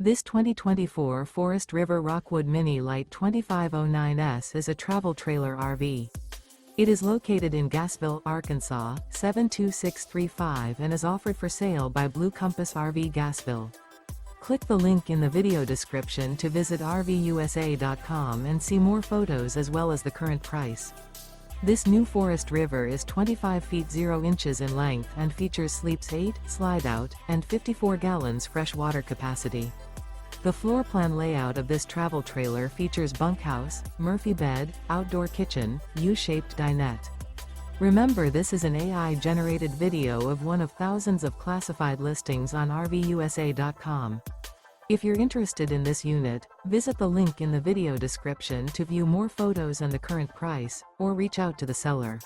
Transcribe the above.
This 2024 Forest River Rockwood Mini Lite 2509S is a travel trailer RV. It is located in Gassville, Arkansas, 72635 and is offered for sale by Blue Compass RV Gassville. Click the link in the video description to visit RVUSA.com and see more photos as well as the current price. This new Forest River is 25 feet 0 inches in length and features sleeps 8, slide-out, and 54 gallons fresh water capacity. The floor plan layout of this travel trailer features bunkhouse, Murphy bed, outdoor kitchen, U-shaped dinette. Remember, this is an AI-generated video of one of thousands of classified listings on RVUSA.com. If you're interested in this unit, visit the link in the video description to view more photos and the current price, or reach out to the seller.